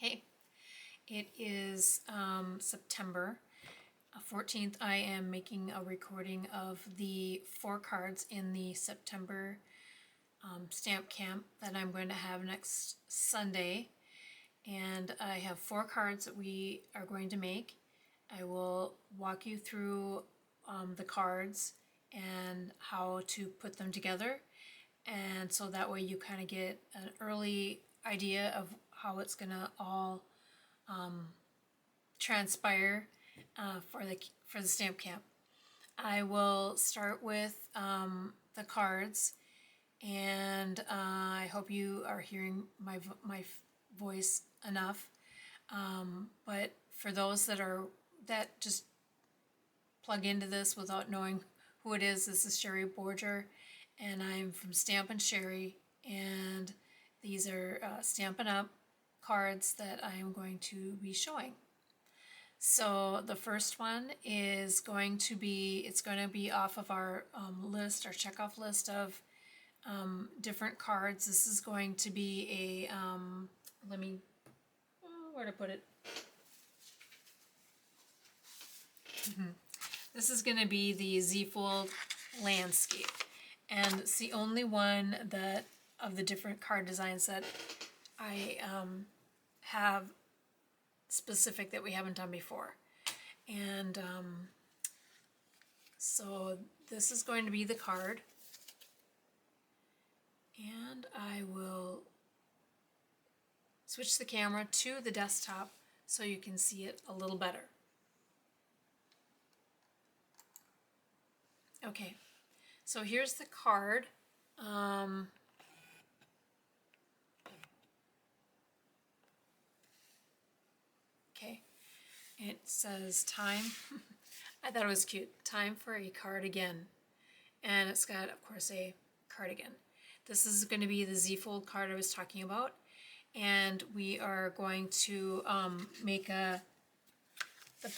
Hey, it is September 14th. I am making a recording of the 4 cards in the September stamp camp that I'm going to have next Sunday. And I have 4 cards that we are going to make. I will walk you through the cards and how to put them together. And so that way you kind of get an early idea of how it's going to all transpire for the stamp camp. I will start with the cards, and I hope you are hearing my voice enough. But for those that just plug into this without knowing who it is, this is Sherri Borger, and I'm from Stampin' Sherri, and these are Stampin' Up cards that I am going to be showing. So the first one is going to be, off of our list, our checkoff list of different cards. This is going to be a, where to put it? This is going to be the Z-Fold Landscape. And it's the only one that, of the different card designs that I have specific that we haven't done before. And so this is going to be the card. And I will switch the camera to the desktop so you can see it a little better. Okay, so here's the card. Okay, it says time. I thought it was cute. Time for a cardigan. And it's got, of course, a cardigan. This is going to be the Z-Fold card I was talking about. And we are going to make the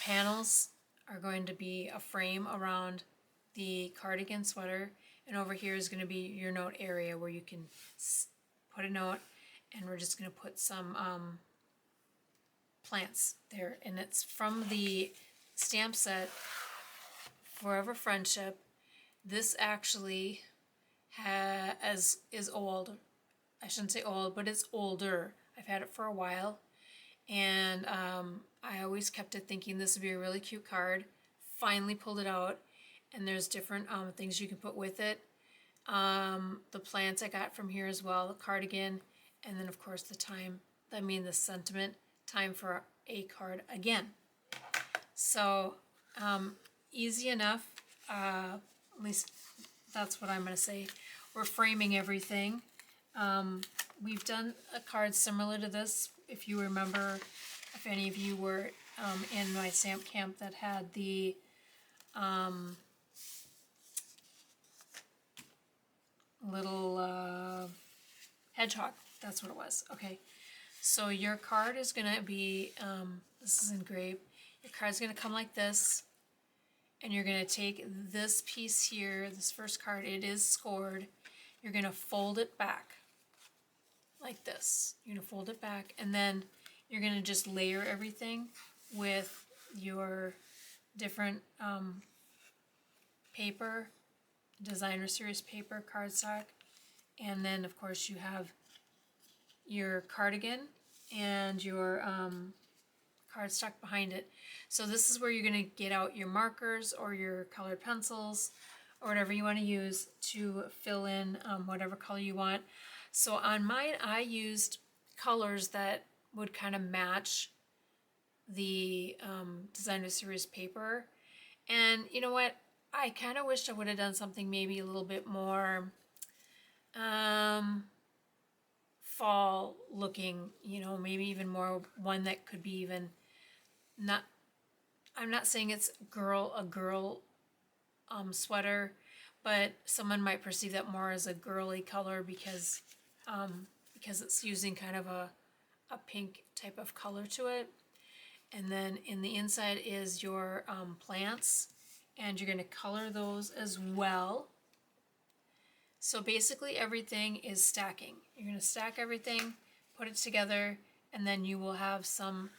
panels are going to be a frame around the cardigan sweater. And over here is going to be your note area where you can put a note. And we're just going to put some plants there. And it's from the stamp set Forever Friendship. This actually is old. I shouldn't say old, but it's older. I've had it for a while, and I always kept it thinking this would be a really cute card. Finally pulled it out, and there's different things you can put with it. The plants I got from here as well, the cardigan, and then of course the sentiment, time for a card again. So easy enough, at least that's what I'm going to say. We're framing everything. We've done a card similar to this, if you remember, if any of you were in my stamp camp that had the little hedgehog. That's what it was. Okay, so your card is going to be, this is engraved, your card's going to come like this, and you're going to take this piece here, this first card, it is scored, you're going to fold it back like this. You're going to fold it back, and then you're going to just layer everything with your different paper, designer series paper, cardstock, and then of course you have your cardigan and your cardstock behind it. So this is where you're going to get out your markers or your colored pencils or whatever you want to use to fill in whatever color you want. So on mine, I used colors that would kind of match the designer series paper. And you know what? I kind of wished I would have done something maybe a little bit more fall looking, maybe even more one that could be even not, I'm not saying it's a girl sweater, but someone might perceive that more as a girly color because it's using kind of a pink type of color to it. And then in the inside is your plants, and you're going to color those as well. So basically everything is stacking. You're going to stack everything, put it together, and then you will have some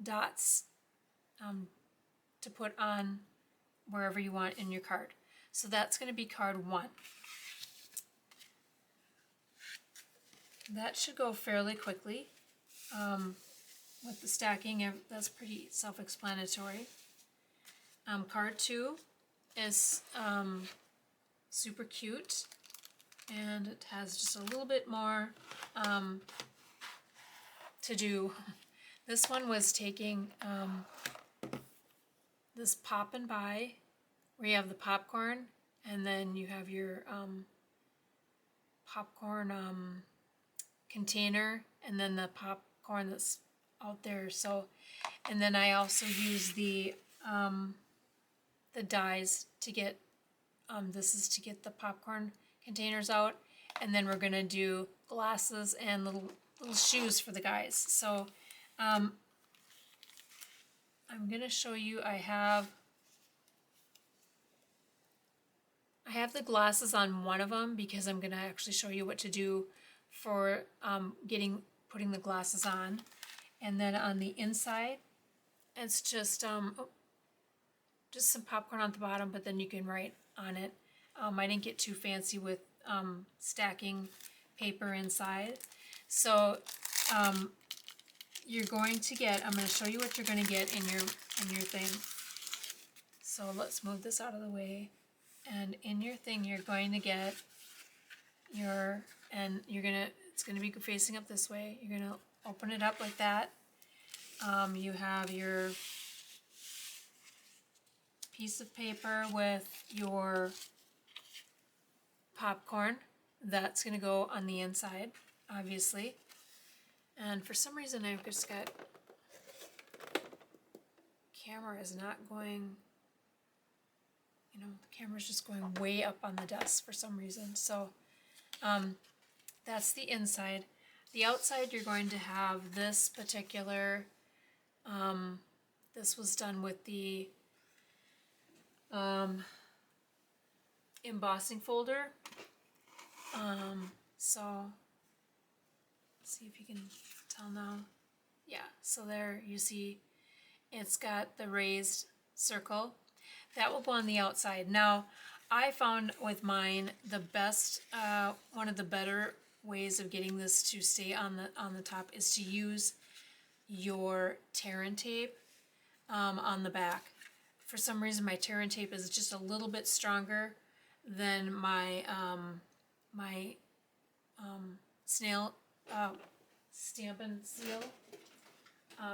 dots to put on wherever you want in your card. So that's going to be card 1. That should go fairly quickly. With the stacking, that's pretty self-explanatory. Card 2 is super cute, and it has just a little bit more to do. This one was taking this Poppin by, where you have the popcorn, and then you have your popcorn container, and then the popcorn that's out there. So, and then I also use the dies to get this is to get the popcorn containers out, and then we're gonna do glasses and little shoes for the guys. So I'm gonna show you. I have the glasses on one of them because I'm gonna actually show you what to do for putting the glasses on. And then on the inside, it's just some popcorn on the bottom, but then you can write on it. I didn't get too fancy with stacking paper inside. So you're going to get, I'm going to show you what you're going to get in your thing. So let's move this out of the way. And in your thing, you're going to get it's going to be facing up this way. You're going to open it up like that. You have your piece of paper with your popcorn. That's going to go on the inside, obviously. And for some reason, I've just got, camera is not going, the camera's just going way up on the desk for some reason. So that's the inside. The outside, you're going to have this particular, this was done with the embossing folder. So let's see if you can tell now. Yeah, so there you see it's got the raised circle. That will go on the outside. Now, I found with mine the best, one of the better ways of getting this to stay on the top is to use your tear and tape on the back. For some reason, my tear and tape is just a little bit stronger than my snail Stampin' Seal.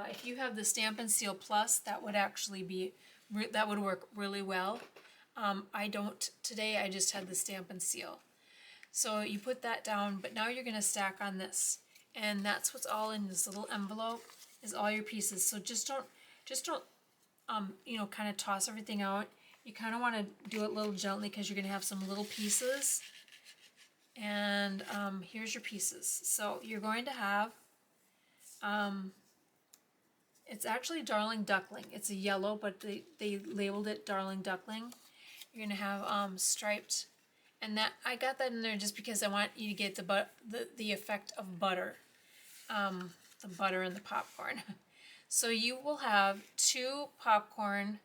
If you have the Stampin' Seal Plus, that would actually be that would work really well. I don't today. I just had the Stampin' Seal. So you put that down, but now you're going to stack on this, and that's what's all in this little envelope is all your pieces. So just don't kind of toss everything out. You kind of want to do it a little gently because you're going to have some little pieces. And here's your pieces. So you're going to have, it's actually Darling Duckling. It's a yellow, but they labeled it Darling Duckling. You're going to have striped, and that I got that in there just because I want you to get the effect of butter, the butter and the popcorn. So you will have 2 popcorn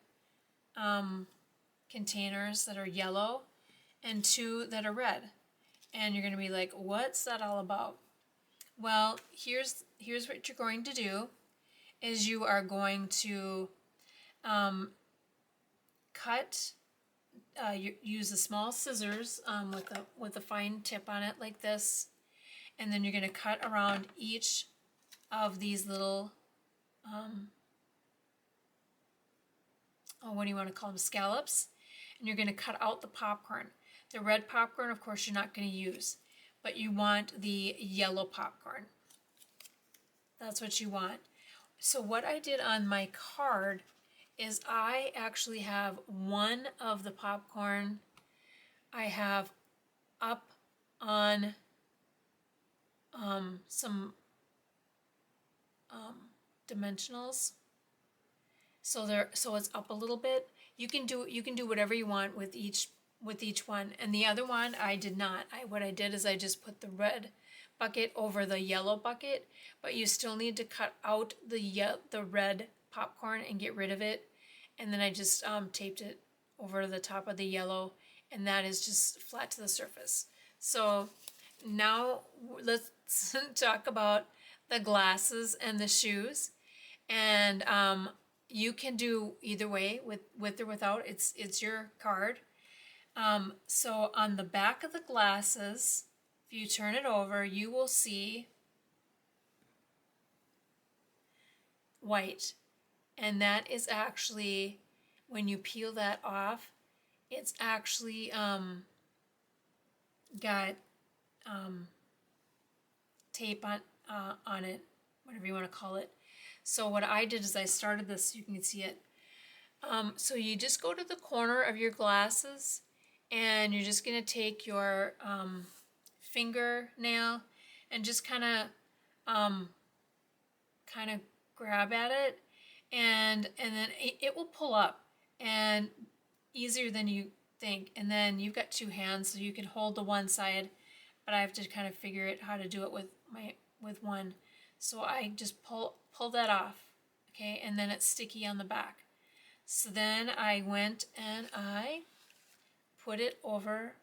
containers that are yellow and 2 that are red. And you're going to be like, what's that all about? Well, here's what you're going to do is you are going to cut, use the small scissors with a fine tip on it like this, and then you're going to cut around each of these little what do you want to call them, scallops, and you're going to cut out the popcorn. The red popcorn, of course, you're not going to use, but you want the yellow popcorn. That's what you want. So what I did on my card is I actually have one of the popcorn I have up on some dimensionals. So it's up a little bit. You can do whatever you want with each one. And the other one I did not. What I did is I just put the red bucket over the yellow bucket, but you still need to cut out the red popcorn and get rid of it. And then I just taped it over the top of the yellow, and that is just flat to the surface. So now let's talk about the glasses and the shoes. And you can do either way, with or without. It's your card. So on the back of the glasses, if you turn it over, you will see white. And that is actually, when you peel that off, it's actually got tape on it, whatever you want to call it. So what I did is I started this so you can see it. So you just go to the corner of your glasses, and you're just going to take your fingernail and just kind of grab at it, and then it will pull up, and easier than you think. And then you've got two hands, so you can hold the one side, but I have to kind of figure out how to do it with one. So I just pull that off, okay, and then it's sticky on the back. So then I went and I put it over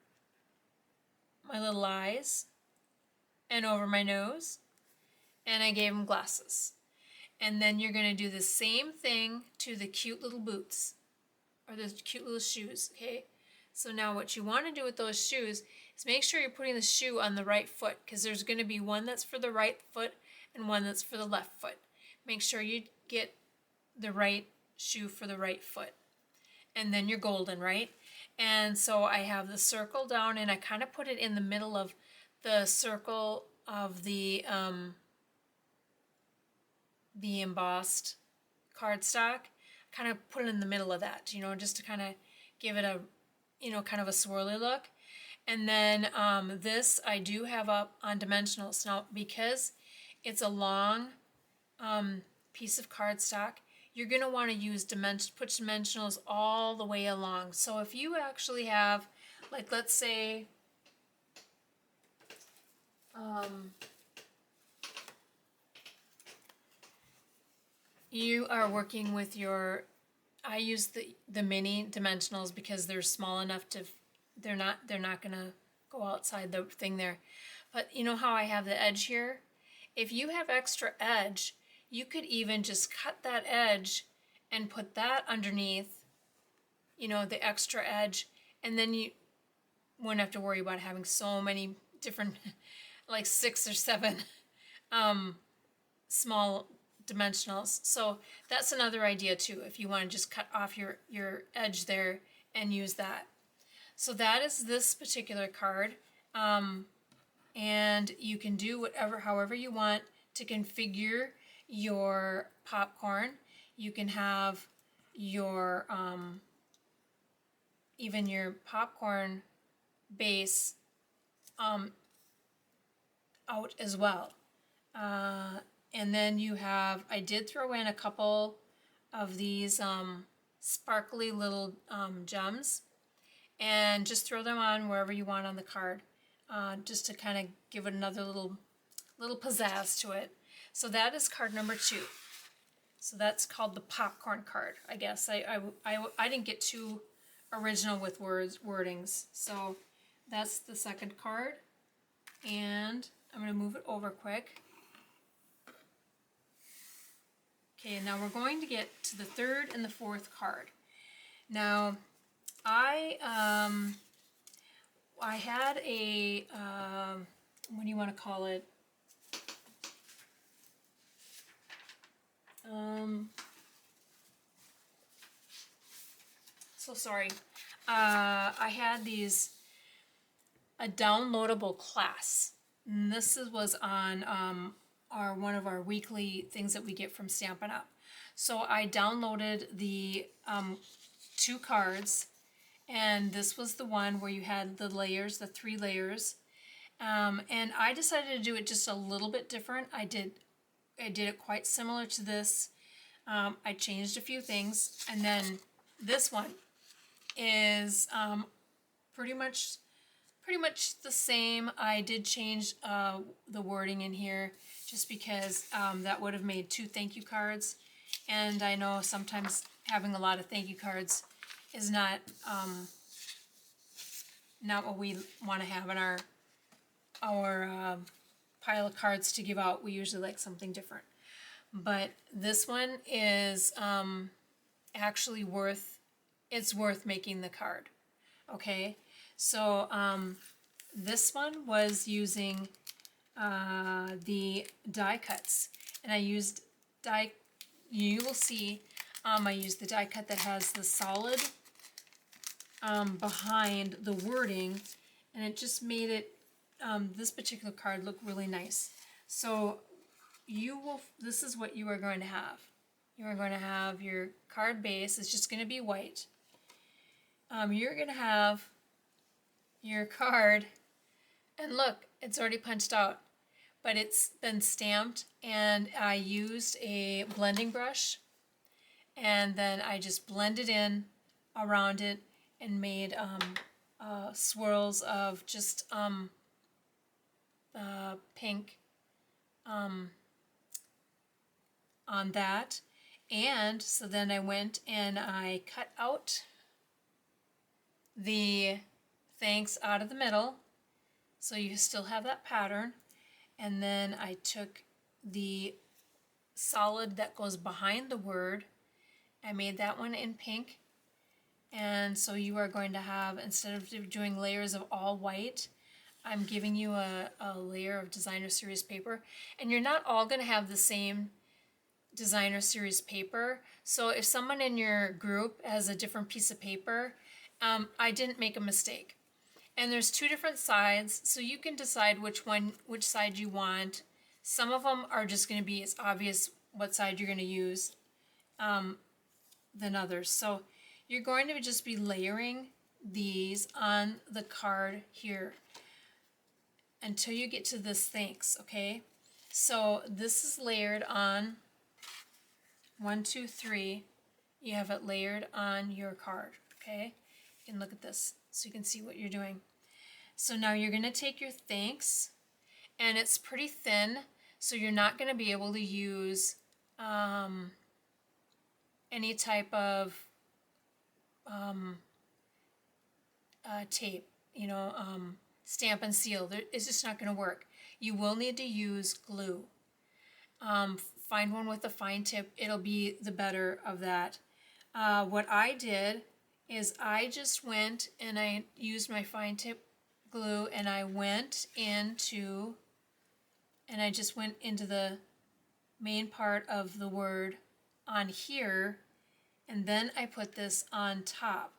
my little eyes and over my nose, and I gave them glasses. And then you're going to do the same thing to the cute little boots, or those cute little shoes, okay? So now what you want to do with those shoes is make sure you're putting the shoe on the right foot, because there's going to be one that's for the right foot and one that's for the left foot. Make sure you get the right shoe for the right foot. And then you're golden, right? And so I have the circle down, and I kind of put it in the middle of the circle of the embossed cardstock. Kind of put it in the middle of that, just to kind of give it a, kind of a swirly look. And then this I do have up on dimensionals. Now, because it's a long piece of cardstock, you're going to want to use put dimensionals all the way along. So if you actually have, like, let's say, you are working with I use the mini dimensionals because they're small enough to, they're not going to go outside the thing there. But you know how I have the edge here? If you have extra edge, you could even just cut that edge and put that underneath, the extra edge, and then you wouldn't have to worry about having so many different, like 6 or 7 small dimensionals. So that's another idea too, if you want to just cut off your edge there and use that. So that is this particular card. And you can do however you want to configure your popcorn. You can have your even your popcorn base out as well. And then you have, I did throw in a couple of these sparkly little gems, and just throw them on wherever you want on the card, just to kind of give it another little pizzazz to it. So that is card number 2. So that's called the popcorn card, I guess. I didn't get too original with wordings. So that's the second card, and I'm going to move it over quick. Okay, now we're going to get to the third and the fourth card. Now, I had a, what do you want to call it? So sorry. I had a downloadable class. And this was on one of our weekly things that we get from Stampin' Up. So I downloaded the 2 cards, and this was the one where you had the layers, the 3 layers. And I decided to do it just a little bit different. I did it quite similar to this. I changed a few things, and then this one is pretty much pretty much the same. I did change the wording in here just because that would have made 2 thank you cards. And I know sometimes having a lot of thank you cards is not what we want to have in our pile of cards to give out. We usually like something different. But this one is actually worth making the card. Okay, so this one was using the die cuts, and I used die. You will see I used the die cut that has the solid behind the wording, and it just made it this particular card look really nice. So this is what you are going to have. You are going to have your card base. It's just going to be white. You're going to have your card, and look, it's already punched out, but it's been stamped, and I used a blending brush, and then I just blended in around it and made swirls of just pink on that. And so then I went and I cut out the thanks out of the middle, so you still have that pattern. And then I took the solid that goes behind the word, I made that one in pink. And so you are going to have, instead of doing layers of all white, I'm giving you a layer of designer series paper. And you're not all going to have the same designer series paper. So if someone in your group has a different piece of paper, I didn't make a mistake. And there's 2 different sides, so you can decide which side you want. Some of them are just going to be as obvious what side you're going to use than others. So you're going to just be layering these on the card here until you get to this thanks, okay? So this is layered on 1, 2, 3. You have it layered on your card, okay? You can look at this so you can see what you're doing. So now you're going to take your thanks, and it's pretty thin, so you're not going to be able to use any type of tape, stamp and seal. It's just not going to work. You will need to use glue. Find one with a fine tip. It'll be the better of that. What I did is I just went and I used my fine tip glue, and I just went into the main part of the word on here, and then I put this on top.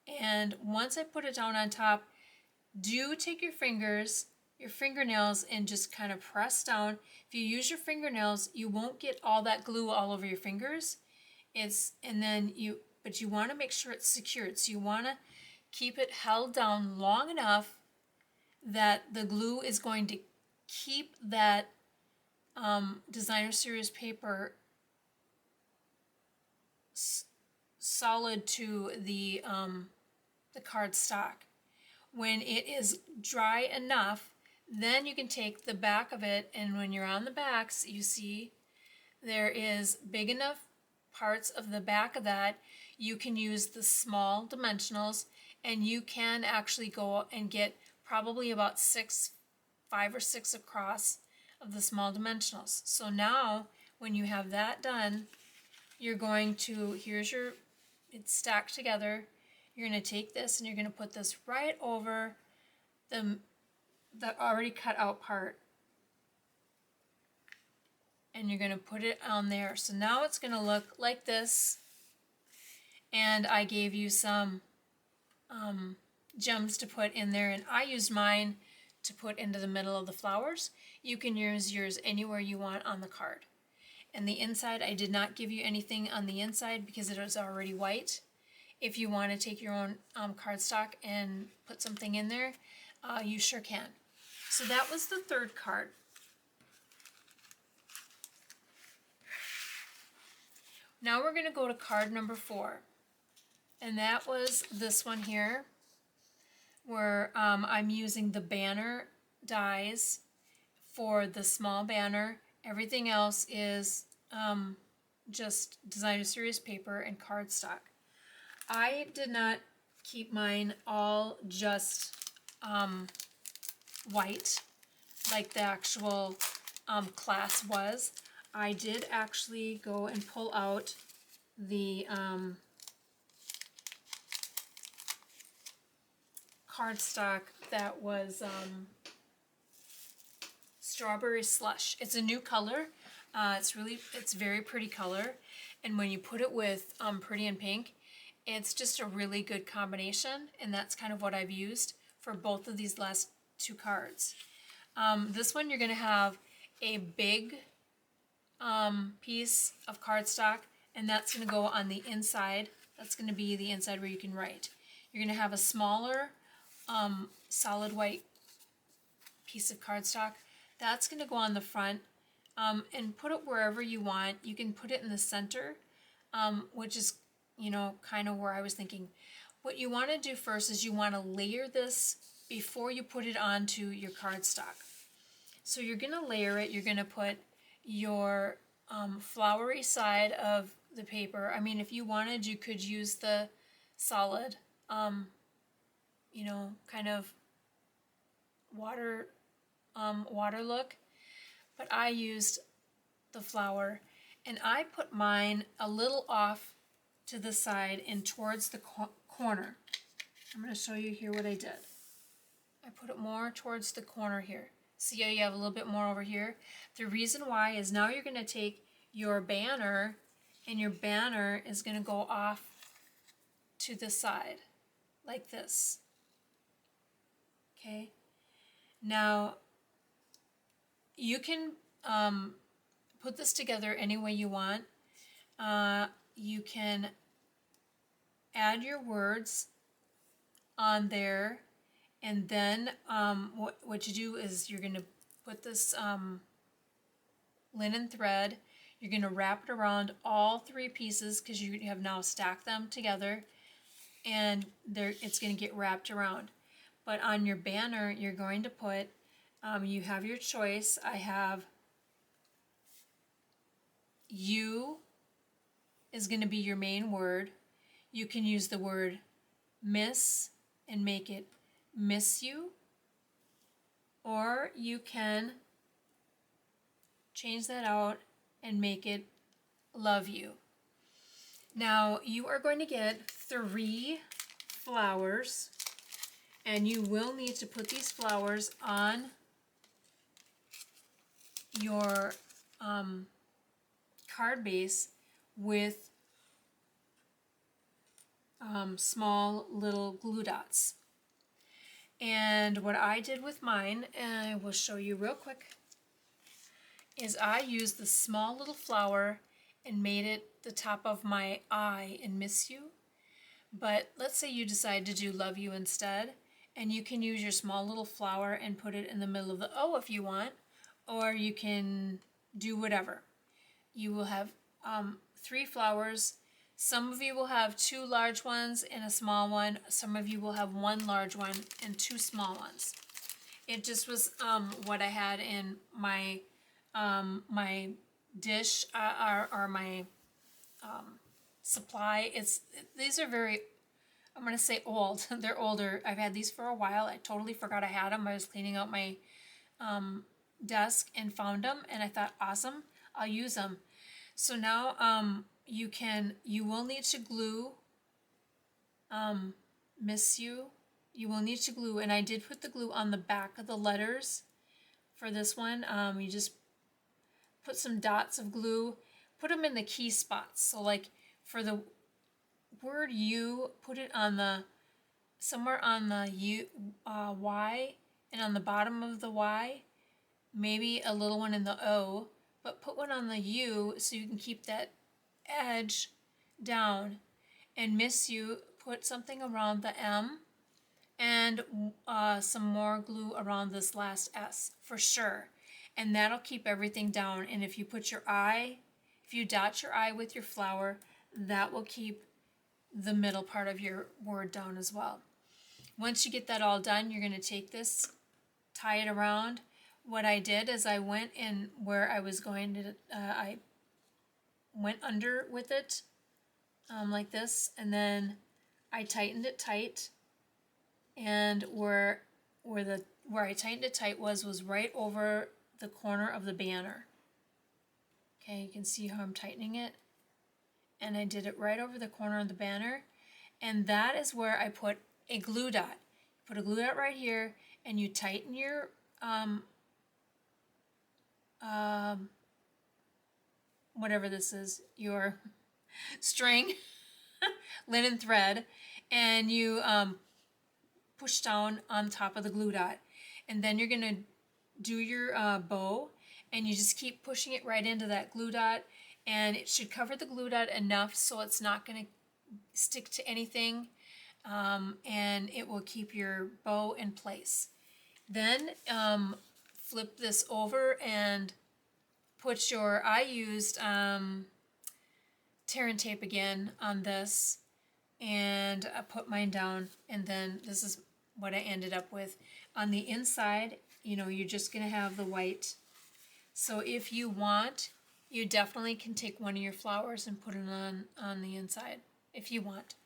And once I put it down on top, do take your fingernails, and just kind of press down. If you use your fingernails, you won't get all that glue all over your fingers. But you want to make sure it's secured. So you want to keep it held down long enough that the glue is going to keep that designer series paper solid to the cardstock. When it is dry enough, then you can take the back of it, and when you're on the backs, you see there is big enough parts of the back of that. You can use the small dimensionals, and you can actually go and get probably about 5 or 6 across of the small dimensionals. So now when you have that done, you're going to, it's stacked together. You're going to take this and you're going to put this right over the already cut out part. And you're going to put it on there. So now it's going to look like this. And I gave you some gems to put in there, and I used mine to put into the middle of the flowers. You can use yours anywhere you want on the card. And the inside, I did not give you anything on the inside because it was already white. If you want to take your own cardstock and put something in there, you sure can. So that was the 3rd card. Now we're going to go to card number 4. And that was this one here, where I'm using the banner dies for the small banner. Everything else is just designer series paper and cardstock. I did not keep mine all just white like the actual class was. I did actually go and pull out the cardstock that was strawberry slush. It's a new color. It's very pretty color, and when you put it with pretty in pink, it's just a really good combination, and that's kind of what I've used for both of these last two cards. This one you're going to have a big piece of cardstock, and that's going to go on the inside. That's going to be the inside where you can write. You're going to have a smaller solid white piece of cardstock. That's going to go on the front, and put it wherever you want. You can put it in the center, which is, you know, kind of where I was thinking. What you want to do first is you want to layer this before you put it onto your cardstock. So you're going to layer it. You're going to put your flowery side of the paper. I mean, if you wanted, you could use the solid, you know, kind of water look, but I used the flower, and I put mine a little off to the side and towards the corner. I'm going to show you here what I did. I put it more towards the corner here. See how you have a little bit more over here? The reason why is now you're going to take your banner, and your banner is going to go off to the side like this. Okay? Now, you can put this together any way you want. You can add your words on there, and then what you do is you're going to put this linen thread. You're going to wrap it around all three pieces because you have now stacked them together, and it's going to get wrapped around. But on your banner, you're going to put, you have your choice. I have you is going to be your main word. You can use the word miss and make it miss you, or you can change that out and make it love you. Now you are going to get 3 flowers, and you will need to put these flowers on your card base with small little glue dots. And what I did with mine, and I will show you real quick, is I used the small little flower and made it the top of my I in miss you. But let's say you decide to do love you instead, and you can use your small little flower and put it in the middle of the O if you want, or you can do whatever. You will have 3 flowers. Some of you will have 2 large ones and a small one. Some of you will have 1 large one and 2 small ones. It just was what I had in my my dish or my supply. These are very, I'm going to say old. They're older. I've had these for a while. I totally forgot I had them. I was cleaning out my desk and found them, and I thought, awesome, I'll use them. So now you will need to glue miss you. You will need to glue, and I did put the glue on the back of the letters for this one. You just put some dots of glue, put them in the key spots. So like for the word you, put it on the, somewhere on the U, Y, and on the bottom of the Y, maybe a little one in the O, but put one on the U so you can keep that edge down. And miss you, put something around the M, and some more glue around this last S for sure. And that'll keep everything down. And if you put your I, if you dot your I with your flower, that will keep the middle part of your word down as well. once you get that all done, you're going to take this, tie it around. What I did is I went in where I was going to, I went under with it like this, and then I tightened it tight, and where I tightened it tight was right over the corner of the banner. Okay, you can see how I'm tightening it, and I did it right over the corner of the banner, and that is where I put a glue dot. Put a glue dot right here, and you tighten your whatever this is, your string, linen thread, and you push down on top of the glue dot, and then you're going to do your bow, and you just keep pushing it right into that glue dot, and it should cover the glue dot enough so it's not going to stick to anything, and it will keep your bow in place. Then flip this over and put your, I used tear and tape again on this, and I put mine down, and then this is what I ended up with. On the inside, you know, you're just going to have the white. So if you want, you definitely can take one of your flowers and put it on the inside, if you want.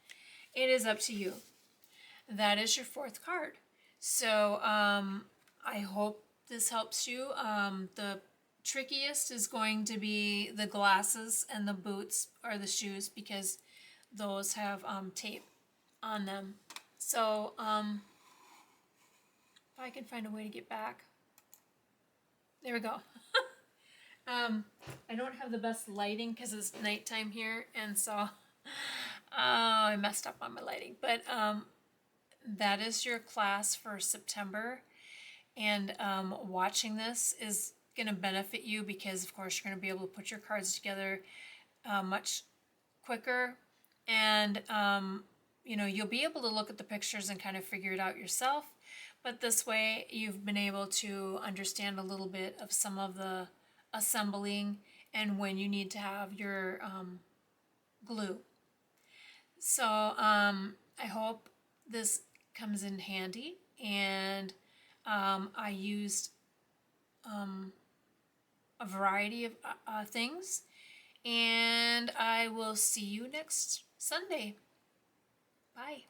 It is up to you. That is your 4th card. So I hope this helps you. The trickiest is going to be the glasses and the boots or the shoes, because those have tape on them. So if I can find a way to get back. There we go. I don't have the best lighting because it's nighttime here, and so I messed up on my lighting. But that is your class for September, and watching this is going to benefit you because, of course, you're going to be able to put your cards together much quicker, and you know, you'll be able to look at the pictures and kind of figure it out yourself. But this way, you've been able to understand a little bit of some of the assembling and when you need to have your glue. So I hope this comes in handy, and I used a variety of things, and I will see you next Sunday. Bye.